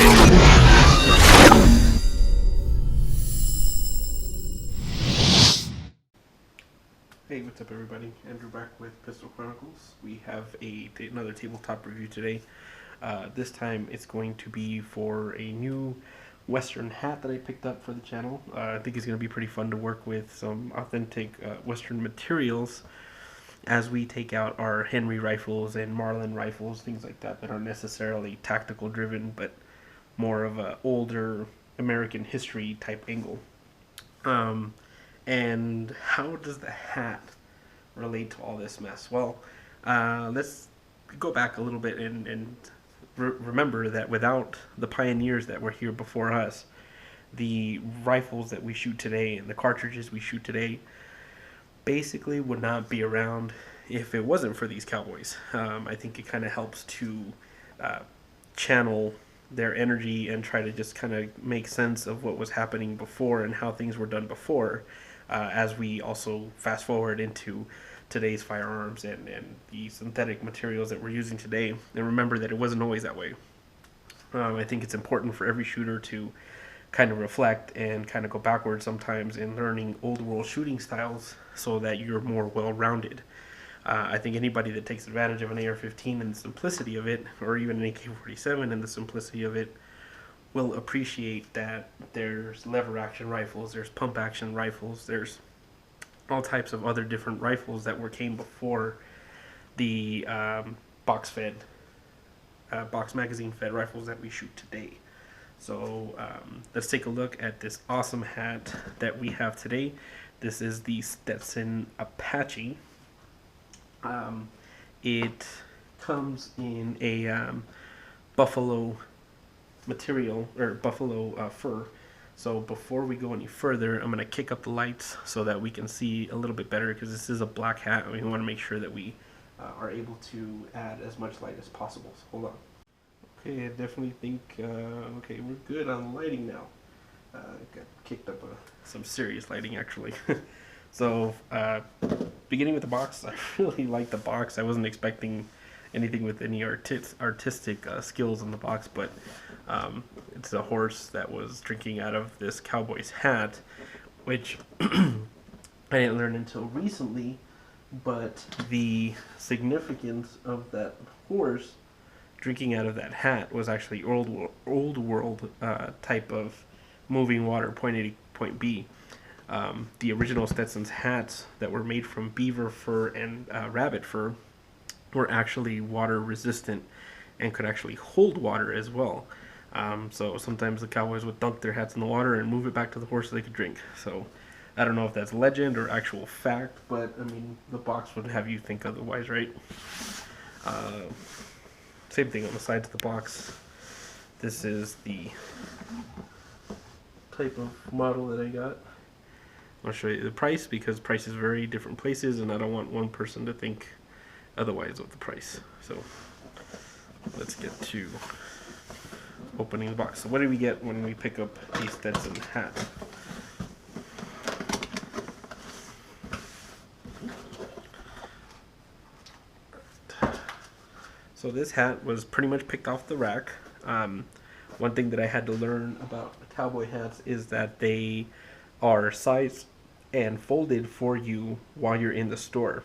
Hey, what's up everybody? Andrew back with Pistol Chronicles. We have another tabletop review today. This time it's going to be for a new Western hat that I picked up for the channel. I think it's going to be pretty fun to work with some authentic Western materials as we take out our Henry rifles and Marlin rifles, things like that aren't necessarily tactical driven, but more of a older American history type angle. And how does the hat relate to all this mess? Well, let's go back a little bit and remember that without the pioneers that were here before us, the rifles that we shoot today and the cartridges we shoot today basically would not be around if it wasn't for these cowboys. I think it kind of helps to channel their energy and try to just kind of make sense of what was happening before and how things were done before, as we also fast forward into today's firearms and the synthetic materials that we're using today, and remember that it wasn't always that way. I think it's important for every shooter to kind of reflect and kind of go backwards sometimes in learning old world shooting styles so that you're more well-rounded. I think anybody that takes advantage of an AR-15 and the simplicity of it, or even an AK-47 and the simplicity of it, will appreciate that there's lever action rifles, there's pump action rifles, there's all types of other different rifles that came before the box magazine fed rifles that we shoot today. So let's take a look at this awesome hat that we have today. This is the Stetson Apache. It comes in a buffalo material, or buffalo fur. So before we go any further, I'm going to kick up the lights so that we can see a little bit better, because this is a black hat and we want to make sure that we are able to add as much light as possible. So hold on. Okay, I definitely think, okay, we're good on lighting now. Got kicked up some serious lighting actually. So beginning with the box, I really like the box. I wasn't expecting anything with any artistic skills in the box, but it's a horse that was drinking out of this cowboy's hat, which I didn't learn until recently, but the significance of that horse drinking out of that hat was actually old world type of moving water, point A to point B. The original Stetson's hats that were made from beaver fur and rabbit fur were actually water resistant and could actually hold water as well. So sometimes the cowboys would dunk their hats in the water and move it back to the horse so they could drink. So I don't know if that's legend or actual fact, but I mean, the box would have you think otherwise, right? Same thing on the sides of the box. This is the type of model that I got. I'll show you the price, because prices vary different places and I don't want one person to think otherwise of the price. So let's get to opening the box. So what do we get when we pick up a Stetson hat? So this hat was pretty much picked off the rack. One thing that I had to learn about cowboy hats is that they are sized and folded for you while you're in the store.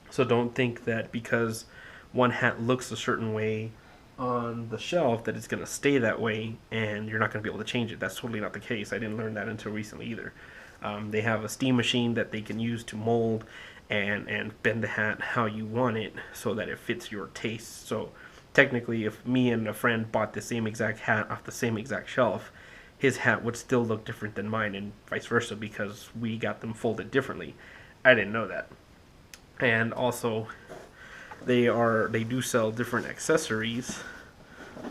So don't think that because one hat looks a certain way on the shelf that it's going to stay that way and you're not going to be able to change it. That's totally not the case. I didn't learn that until recently either. They have a steam machine that they can use to mold and bend the hat how you want it so that it fits your taste. So technically, if me and a friend bought the same exact hat off the same exact shelf, his hat would still look different than mine, and vice versa, because we got them folded differently. I didn't know that. And also, they do sell different accessories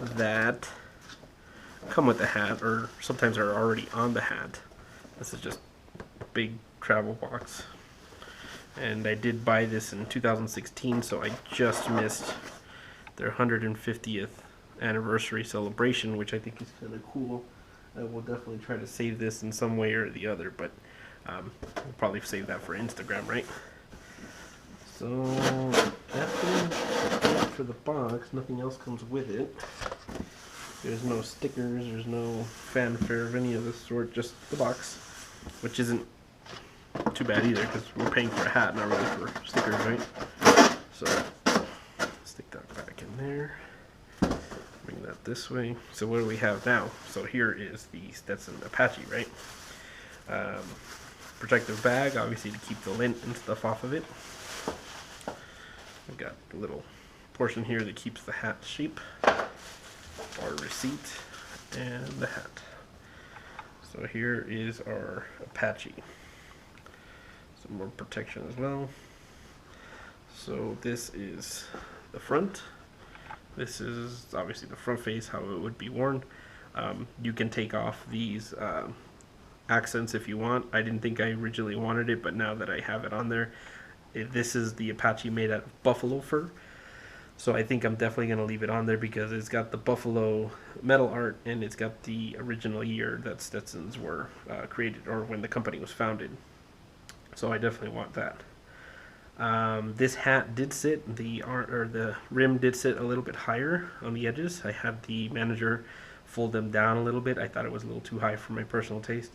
that come with the hat, or sometimes are already on the hat. This is just a big travel box. And I did buy this in 2016, so I just missed their 150th anniversary celebration, which I think is kind of cool. I will definitely try to save this in some way or the other, but we'll probably save that for Instagram, right? So after for the box, nothing else comes with it. There's no stickers, there's no fanfare of any of this sort, just the box, which isn't too bad either because we're paying for a hat, not really for stickers, right? So stick that back in there, bring that this way. So what do we have now? So here is the Stetson Apache, right? Protective bag, obviously to keep the lint and stuff off of it. We've got a little portion here that keeps the hat shape, our receipt, and the hat. So here is our Apache. Some more protection as well. So this is the front. This is obviously the front face, how it would be worn. You can take off these accents if you want. I didn't think I originally wanted it, but now that I have it on there, this is the Apache made out of buffalo fur. So I think I'm definitely going to leave it on there because it's got the buffalo metal art and it's got the original year that Stetsons were created, or when the company was founded. So I definitely want that. This hat did sit, the rim did sit a little bit higher on the edges. I had the manager fold them down a little bit. I thought it was a little too high for my personal taste.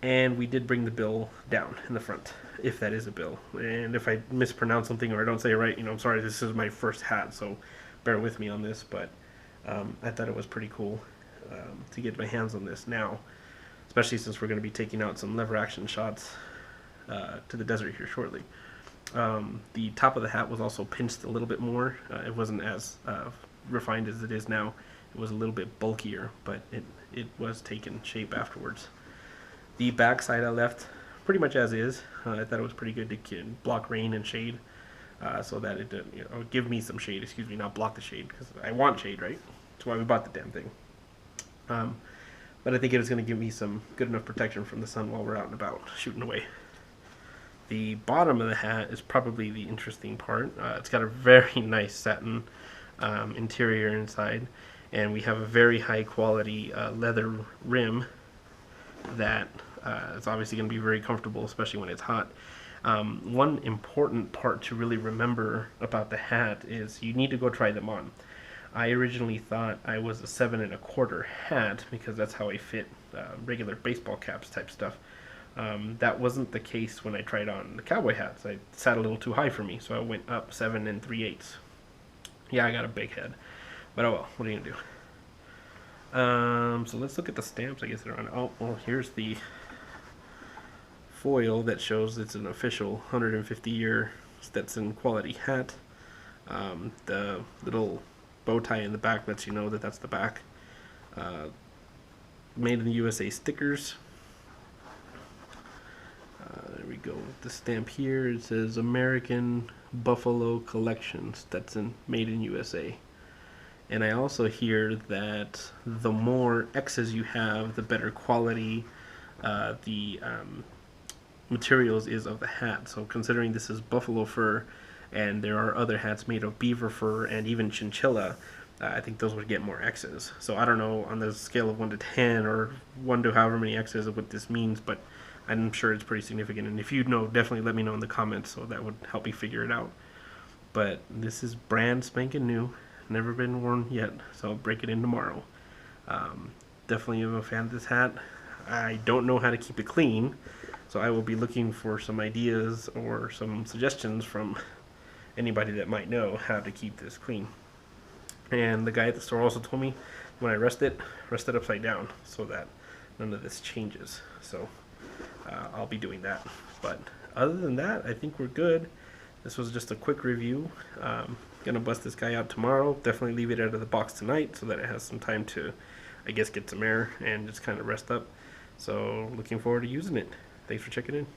And we did bring the bill down in the front, if that is a bill. And if I mispronounce something or I don't say it right, I'm sorry, this is my first hat, so bear with me on this. But I thought it was pretty cool to get my hands on this now, especially since we're going to be taking out some lever action shots to the desert here shortly. The top of the hat was also pinched a little bit more. It wasn't as refined as it is now. It was a little bit bulkier, but it was taking shape afterwards. The back side I left pretty much as is. I thought it was pretty good to block rain and shade, so that it did, give me some shade. Excuse me, not block the shade, because I want shade, right? That's why we bought the damn thing. But I think it was going to give me some good enough protection from the sun while we're out and about shooting away. The bottom of the hat is probably the interesting part. It's got a very nice satin interior inside, and we have a very high quality leather rim that it's obviously going to be very comfortable, especially when it's hot. One important part to really remember about the hat is you need to go try them on. I originally thought I was a 7 1/4 hat because that's how I fit regular baseball caps type stuff. That wasn't the case when I tried on the cowboy hats. I sat a little too high for me, so I went up 7 3/8. Yeah, I got a big head, but oh well, what are you gonna do? So let's look at the stamps, I guess they're on. Oh, well, here's the foil that shows it's an official 150-year Stetson quality hat. The little bow tie in the back lets you know that that's the back. Made in the USA stickers. There we go. The stamp here, it says American Buffalo Collection Stetson, made in USA. And I also hear that the more X's you have, the better quality the materials is of the hat. So considering this is buffalo fur, and there are other hats made of beaver fur and even chinchilla, I think those would get more X's. So I don't know on the scale of 1 to 10 or 1 to however many X's what this means, but I'm sure it's pretty significant. And if you know, definitely let me know in the comments, so that would help me figure it out. But this is brand spanking new. Never been worn yet, so I'll break it in tomorrow. Definitely am a fan of this hat. I don't know how to keep it clean, so I will be looking for some ideas or some suggestions from anybody that might know how to keep this clean. And the guy at the store also told me when I rest it upside down so that none of this changes. So I'll be doing that. But other than that, I think we're good. This was just a quick review. Gonna bust this guy out tomorrow. Definitely leave it out of the box tonight so that it has some time to, I guess, get some air and just kind of rest up. So looking forward to using it. Thanks for checking in.